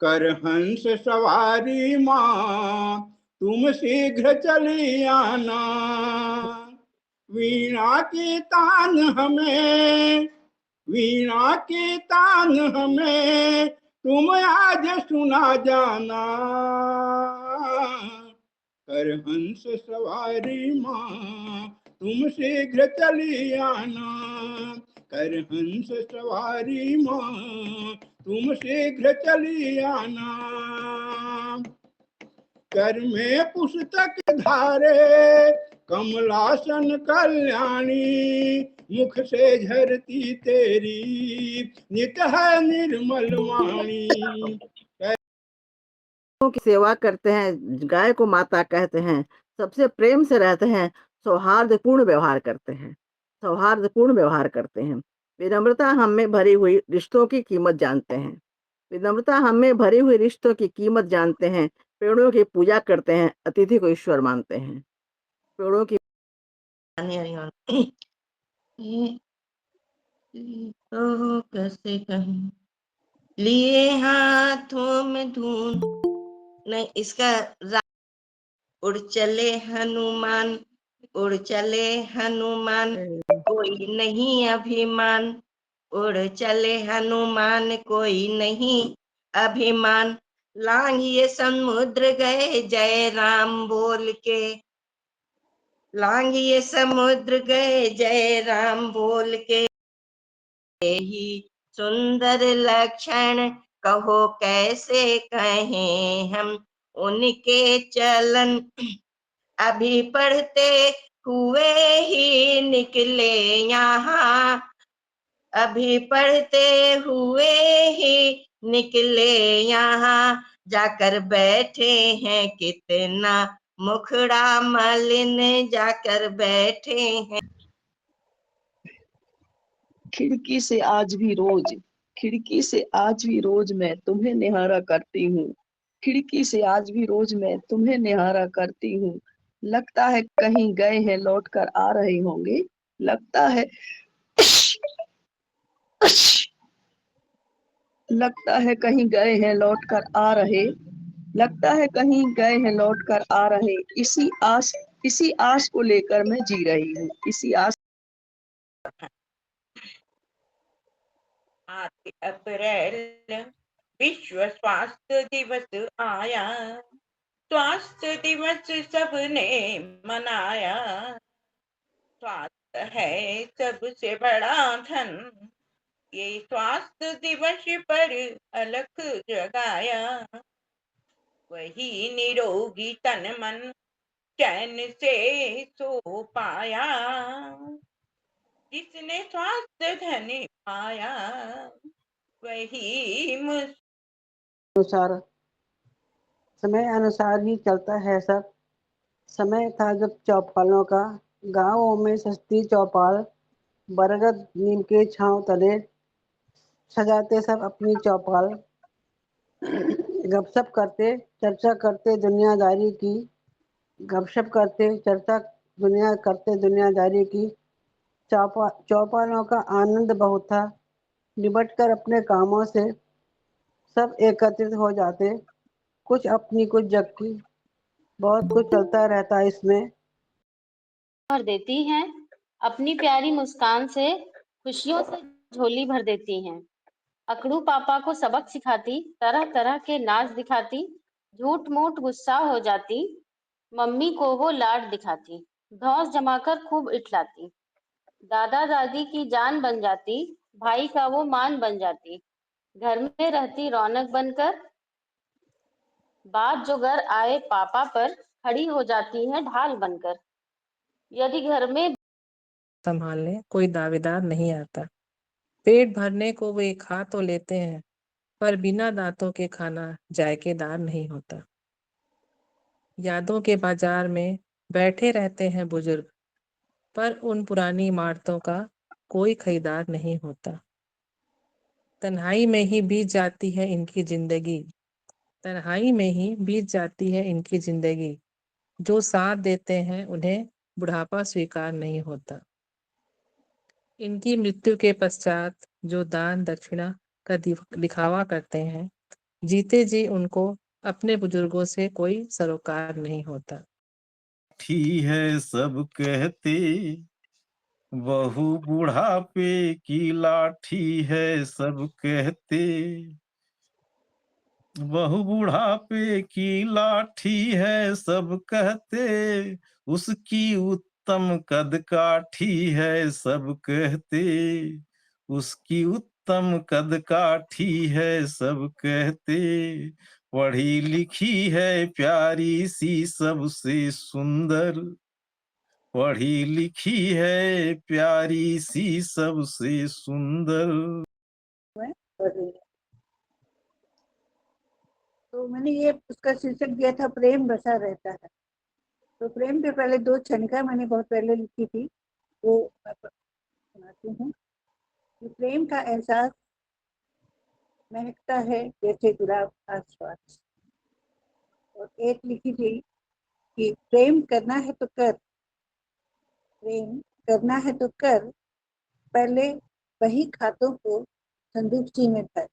कर हंस सवारी माँ तुम शीघ्र चली आना। वीणा की तान हमें, वीणा की तान हमें तुम आज सुना जाना। कर हंस सवारी माँ तुम शीघ्र चली आना। कर हंस सवारी माँ तुम शीघ्र चली आना। कर में पुस्तक धारे कमलासन कल्याणी, मुख से झरती तेरी नित है निर्मल वाणी। की सेवा करते हैं, गाय को माता कहते हैं, सबसे प्रेम से रहते हैं, सौहार्दपूर्ण व्यवहार करते हैं, सौहार्दपूर्ण व्यवहार करते हैं। विनम्रता हम में भरी हुई रिश्तों की कीमत जानते हैं, विनम्रता हम में भरी हुई रिश्तों की कीमत जानते हैं। पेड़ों की पूजा करते हैं, अतिथि को ईश्वर मानते हैं। पेड़ों की तो कैसे कहें, लिए हाथों में धून नहीं, इसका उड़ चले हनुमान, उड़ चले हनुमान, कोई नहीं अभिमान, उड़ चले हनुमान कोई नहीं अभिमान। लांघिए समुद्र गए जय राम बोल के, लांघिए समुद्र गए जय राम बोल के। ही सुंदर लक्षण कहो कैसे कहें हम उनके चलन, अभी पढ़ते हुए ही निकले यहाँ, अभी पढ़ते हुए ही निकले यहाँ। जाकर बैठे हैं कितना मुखड़ा मलिन, जाकर बैठे हैं। खिड़की से आज भी रोज, खिड़की से आज भी रोज मैं तुम्हें निहारा करती हूँ, खिड़की से आज भी रोज मैं तुम्हें निहारा करती हूँ। लगता है कहीं गए हैं लौट कर आ रहे होंगे, लगता है लगता है कहीं गए हैं लौट कर आ रहे, लगता है कहीं गए हैं लौट कर आ रहे। इसी आस को लेकर मैं जी रही हूँ, इसी आस। 8 अप्रैल विश्व स्वास्थ्य दिवस आया, स्वास्थ्य दिवस सबने मनाया। स्वास्थ्य है सबसे बड़ा धन, ये स्वास्थ्य दिवस पर अलख जगाया। वही निरोगी तन मन चैन से सो पाया, जिसने स्वास्थ्य धन पाया वही अनुसार, समय अनुसार ही चलता है सब। समय था जब चौपालों का, गांवों में सस्ती चौपाल, बरगद नीम के छांव तले सजाते सब अपनी चौपाल। गपशप करते चर्चा करते दुनियादारी की, गपशप करते चर्चा दुनियादारी की। चौपालों का आनंद बहुत था, निबट कर अपने कामों से सब एकत्रित हो जाते, कुछ अपनी कुछ जबकि, बहुत कुछ चलता रहता इसमें। भर देती हैं, अपनी प्यारी मुस्कान से खुशियों से झोली भर देती हैं। अकड़ू पापा को सबक सिखाती, तरह तरह के नाच दिखाती, झूठ मूठ गुस्सा हो जाती, मम्मी को वो लाड दिखाती, धौंस जमाकर खूब इठलाती, दादा दादी की जान बन जाती, भाई का वो मान बन जाती, घर में रहती रौनक बनकर, बात जो घर आए पापा पर खड़ी हो जाती है ढाल बनकर। यदि घर में संभालने कोई दावेदार नहीं आता, पेट भरने को वे खा तो लेते हैं, पर बिना दांतों के खाना जायकेदार नहीं होता। यादों के बाजार में बैठे रहते हैं बुजुर्ग, पर उन पुरानी इमारतों का कोई खरीदार नहीं होता। तन्हाई में ही बीत जाती है इनकी जिंदगी, तन्हाई में ही बीत जाती है इनकी जिंदगी। जो साथ देते हैं उन्हें बुढ़ापा स्वीकार नहीं होता। इनकी मृत्यु के पश्चात जो दान दक्षिणा का दिखावा करते हैं, जीते जी उनको अपने बुजुर्गों से कोई सरोकार नहीं होता। ठीक है सब कहते, बहू बुढ़ापे की लाठी है सब कहते, बहू बुढ़ापे की लाठी है सब कहते, उसकी उत्तम कद काठी है सब कहते, उसकी उत्तम कद काठी है सब कहते, पढ़ी लिखी है प्यारी सी सबसे सुंदर, पढ़ी लिखी है प्यारी सी सबसे सुंदर। तो मैंने ये उसका शीर्षक दिया था प्रेम बसा रहता है। तो प्रेम पे पहले 2 छंदिका मैंने बहुत पहले लिखी थी, वो मैं सुनाती हूँ कि प्रेम का एहसास महकता है जैसे गुलाब आसपास। और एक लिखी थी कि प्रेम करना है तो कर, प्रेम करना है तो कर, पहले वही खातों को संदूकची में भर,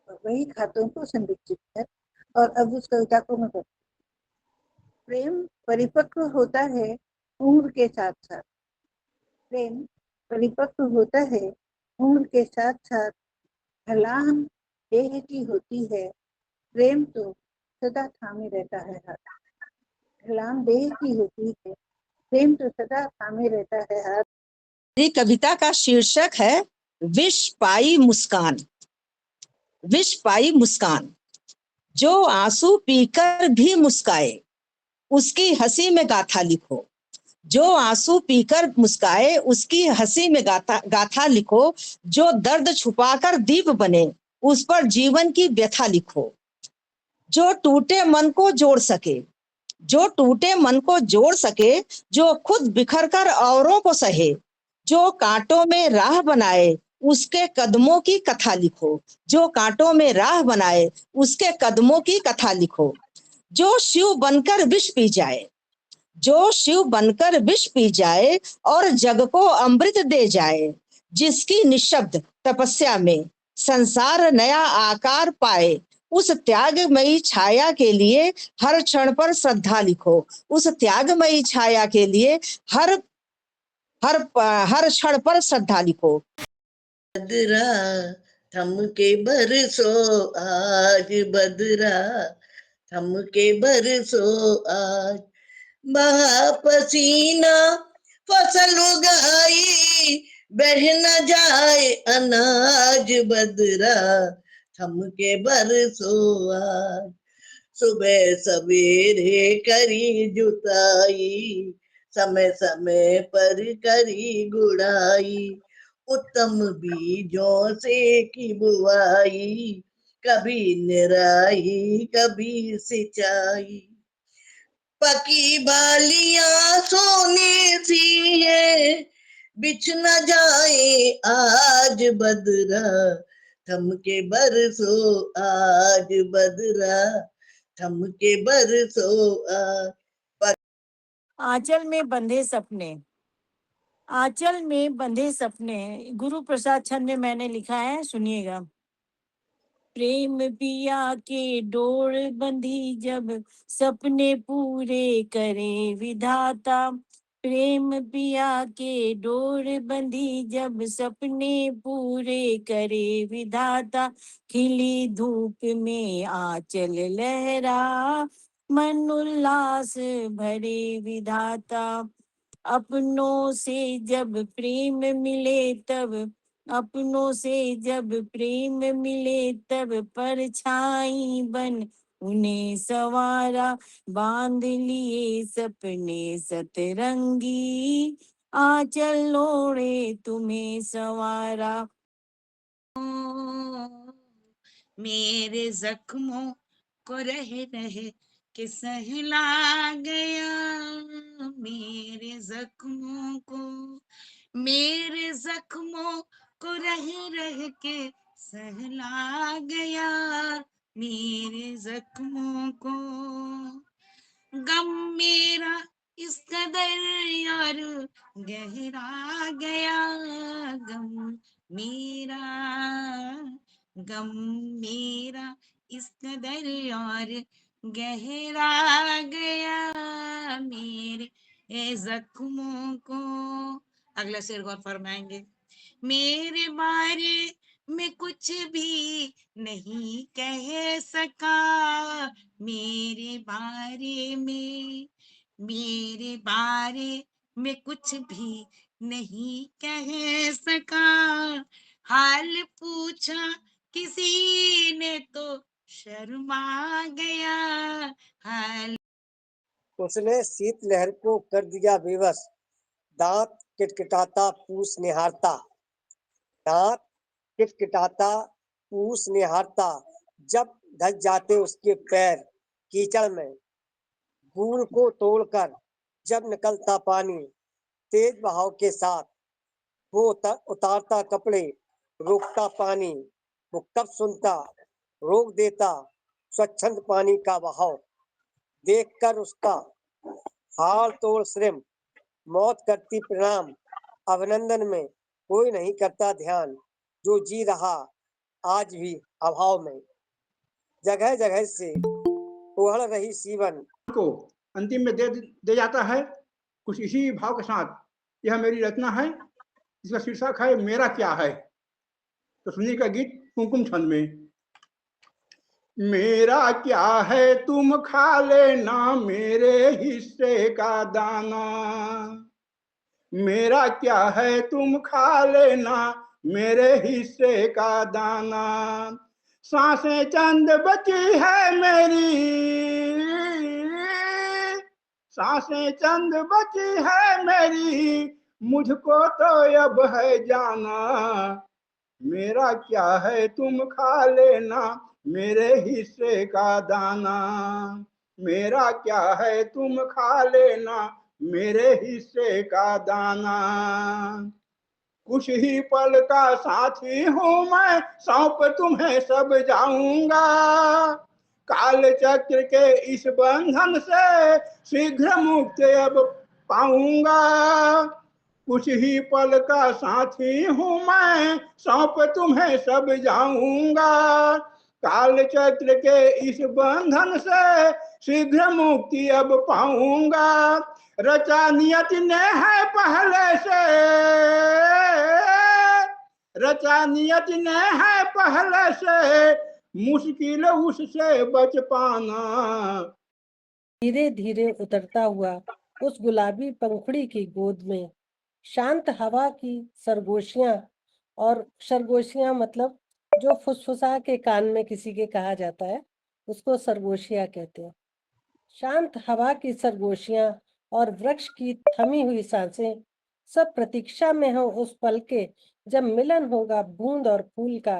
और वही खातों को संदूकची में भर। और अब उस कविता को मैं पढ़ती हूँ। प्रेम परिपक्व होता है उम्र के साथ साथ, प्रेम परिपक्व होता है उम्र के साथ साथ, ढलान देह की होती है, प्रेम तो सदा थामे रहता है हाथ। ढलान देह की होती है, प्रेम तो सदा थामे रहता है हाथ। मेरी कविता का शीर्षक है विष पाई मुस्कान। विष पाई मुस्कान, जो आंसू पीकर भी मुस्काए उसकी हंसी में गाथा लिखो, जो आंसू पीकर मुस्काए उसकी हंसी में गाथा लिखो, जो दर्द छुपाकर दीप बने उस पर जीवन की व्यथा लिखो, जो टूटे मन को जोड़ सके, जो टूटे मन को जोड़ सके, जो खुद बिखर कर औरों को सहे, जो कांटों में राह बनाए उसके कदमों की कथा लिखो, जो कांटों में राह बनाए उसके कदमों की कथा लिखो, जो शिव बनकर विष पी जाए, जो शिव बनकर विष पी जाए और जग को अमृत दे जाए, जिसकी निशब्द तपस्या में संसार नया आकार पाए, उस त्यागमयी छाया के लिए हर क्षण पर श्रद्धा लिखो, उस त्यागमयी छाया के लिए हर हर हर क्षण पर श्रद्धा लिखो। बदरा थम के बरसो आज, बदरा थम के बरसो आज, बहा पसीना फसल उगाई, बह न जाए अनाज, बदरा थम के बरसो आज, सुबह सवेरे करी जुताई, समय समय पर करी गुड़ाई, उत्तम बीजों से की बुआई, कभी निराई कभी सिंचाई, पकी बालियां सोने सी है, बिछ न जाए आज, बदरा थम के बरसो आज, बदरा थम के बरसो आज। आंचल में बंधे सपने। आंचल में बंधे सपने गुरु प्रसाद छंद में मैंने लिखा है, सुनिएगा। प्रेम पिया के डोर बंधी जब सपने पूरे करे विधाता, प्रेम पिया के डोर बंधी जब सपने पूरे करे विधाता, खिली धूप में आंचल लहरा मन उल्लास भरे विधाता, अपनों से जब प्रेम मिले तब, अपनों से जब प्रेम मिले तब परछाई बन उन्हें सवारा, बांध लिए सपने सतरंगी, आंचल ओढ़े तुम्हें सवारा। मेरे जख्मों को रह रह के सहला गया, मेरे जख्मों को, मेरे जख्मों को रह रह के सहला गया, मेरे जख्मों को, गम मेरा इस कदर यार गहरा गया, गम मेरा गम मेरा इस कदर और गहरा गया, मेरे जख्मों को। अगला शेर गौर फरमाएंगे। मेरे बारे में कुछ भी नहीं कह सका, मेरे बारे में कुछ भी नहीं कह सका, हाल पूछा किसी ने तो शर्मा गया, हाल। उसने शीतलहर को कर दिया बेबस, दांत किटकिटाता पूछ निहारता, दांत किटकिटाता पूछ निहारता, जब धस जाते उसके पैर कीचड़ में, फूल को तोड़कर जब निकलता पानी तेज बहाव के साथ, वो उतारता कपड़े रोकता पानी, वो कब सुनता रोक देता स्वच्छंद पानी का बहाव, देखकर उसका हाल तोड़ श्रम, मौत करती प्रणाम, अभिनंदन में कोई नहीं करता ध्यान, जो जी रहा आज भी अभाव में, जगह जगह से उहड़ रही सीवन को अंतिम में दे जाता है कुछ इसी भाव के साथ। यह मेरी रचना है, इसका शीर्षक है मेरा क्या है। तो सुनिएगा गीत कुमकुम छंद में। मेरा क्या है तुम खा लेना मेरे हिस्से का दाना, मेरा क्या है तुम खा लेना मेरे हिस्से का दाना, सांसें चंद बची है मेरी, सांसें चंद बची है मेरी, मुझको तो अब है जाना, मेरा क्या है तुम खा लेना मेरे हिस्से का दाना, मेरा क्या है तुम खा लेना मेरे हिस्से का दाना। कुछ ही पल का साथी हूँ मैं, सौंप तुम्हें सब जाऊंगा, काल चक्र के इस बंधन से शीघ्र मुक्ति अब पाऊंगा। कुछ ही पल का साथी हूँ मैं, सौंप तुम्हें सब जाऊंगा, काल चक्र के इस बंधन से शीघ्र मुक्ति अब पाऊंगा। रचा नियत ने है पहले से, रचा नियत ने है पहले से, मुश्किल उससे बच पाना। धीरे धीरे उतरता हुआ उस गुलाबी पंखुड़ी की गोद में, शांत हवा की सरगोशियां, और सरगोशियां मतलब जो फुसफुसा के कान में किसी के कहा जाता है उसको सरगोशियां कहते हैं। शांत हवा की सरगोशियां और वृक्ष की थमी हुई सांसें सब प्रतीक्षा में हो उस पल के जब मिलन होगा बूंद और फूल का,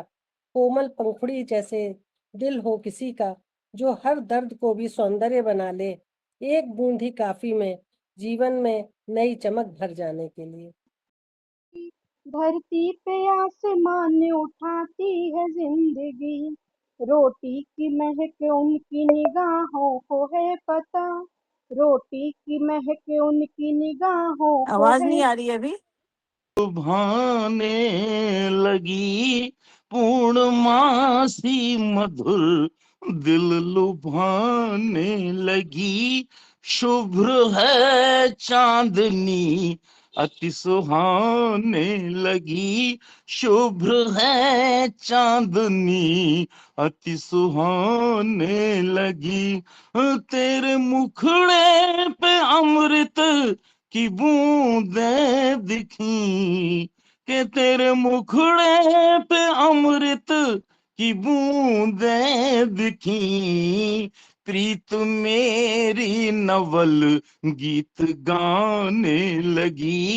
कोमल पंखुड़ी जैसे दिल हो किसी का, जो हर दर्द को भी सौंदर्य बना ले, एक बूंद ही काफी में जीवन में नई चमक भर जाने के लिए। धरती पे आसमान उठाती है जिंदगी, रोटी की महक उनकी निगाहों को है पता, रोटी की महक उनकी निगाहों को आवाज है। नहीं आ रही अभी। लुभाने लगी पूर्णमासी मधुर, दिल लुभाने लगी, शुभ्र है चांदनी अति सुहाने लगी, शुभ्र है चांदनी अति सुहाने लगी, तेरे मुखड़े पे अमृत की बूंदें दिखी, के तेरे मुखड़े पे अमृत की बूंदें दिखी, प्रीत मेरी नवल गीत गाने लगी।